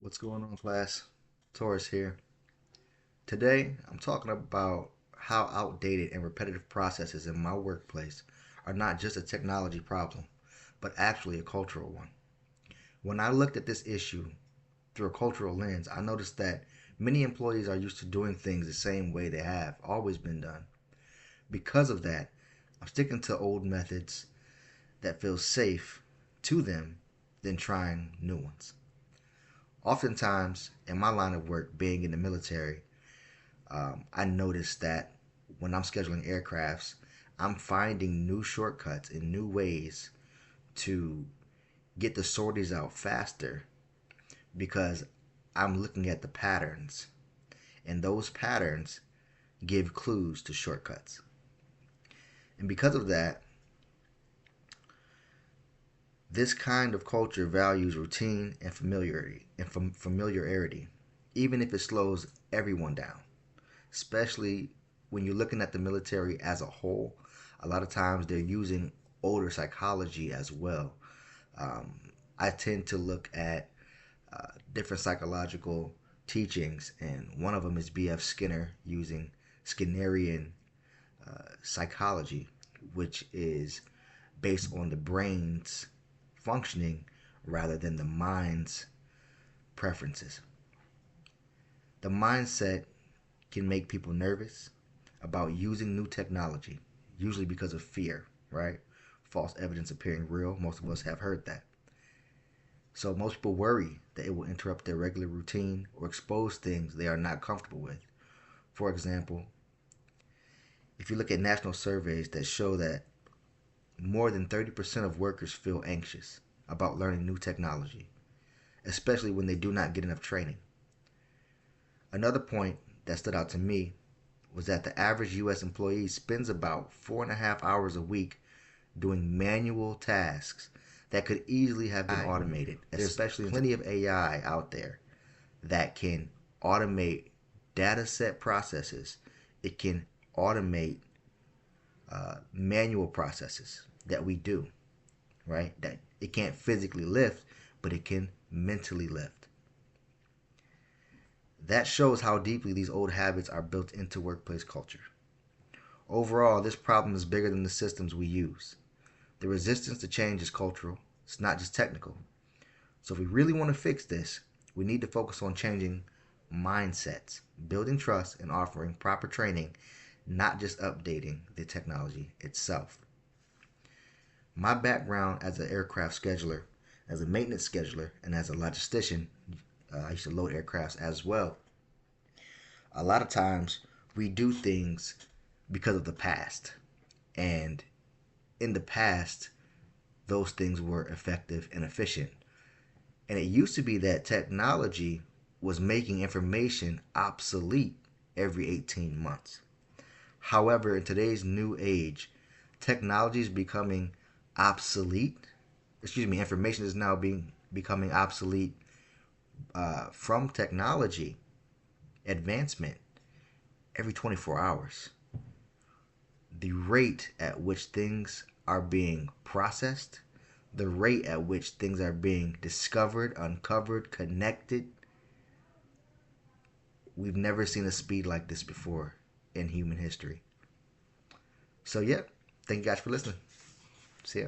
What's going on, class? Taurus here. Today, I'm talking about how outdated and repetitive processes in my workplace are not just a technology problem, but actually a cultural one. When I looked at this issue through a cultural lens, I noticed that many employees are used to doing things the same way they have always been done. Because of that, I'm sticking to old methods that feel safe to them than trying new ones. Oftentimes, in my line of work, being in the military, I noticed that when I'm scheduling aircrafts, I'm finding new shortcuts and new ways to get the sorties out faster because I'm looking at the patterns, and those patterns give clues to shortcuts. And because of that, this kind of culture values routine and familiarity, even if it slows everyone down. Especially when you're looking at the military as a whole, a lot of times they're using older psychology as well. I tend to look at different psychological teachings, and one of them is B.F. Skinner using Skinnerian psychology, which is based on the brain's functioning rather than the mind's preferences. The mindset can make people nervous about using new technology, usually because of fear, right? False evidence appearing real. Most of us have heard that. So most people worry that it will interrupt their regular routine or expose things they are not comfortable with. For example, if you look at national surveys that show that more than 30% of workers feel anxious about learning new technology, especially when they do not get enough training. Another point that stood out to me was that the average U.S. employee spends about 4.5 hours a week doing manual tasks that could easily have been automated. Especially plenty of AI out there that can automate data set processes. It can automate manual processes that we do, right? That it can't physically lift, but it can mentally lift. That shows how deeply these old habits are built into workplace culture. Overall, this problem is bigger than the systems we use. The resistance to change is cultural, it's not just technical. So if we really want to fix this, we need to focus on changing mindsets, building trust, and offering proper training, not just updating the technology itself. My background as an aircraft scheduler, as a maintenance scheduler, and as a logistician, I used to load aircrafts as well. A lot of times we do things because of the past. And in the past, those things were effective and efficient. And it used to be that technology was making information obsolete every 18 months. However, in today's new age, technology is becoming obsolete. Information is now becoming obsolete from technology advancement every 24 hours. The rate at which things are being processed, the rate at which things are being discovered, uncovered, connected, we've never seen a speed like this before in human history. So, yeah, thank you guys for listening. See ya.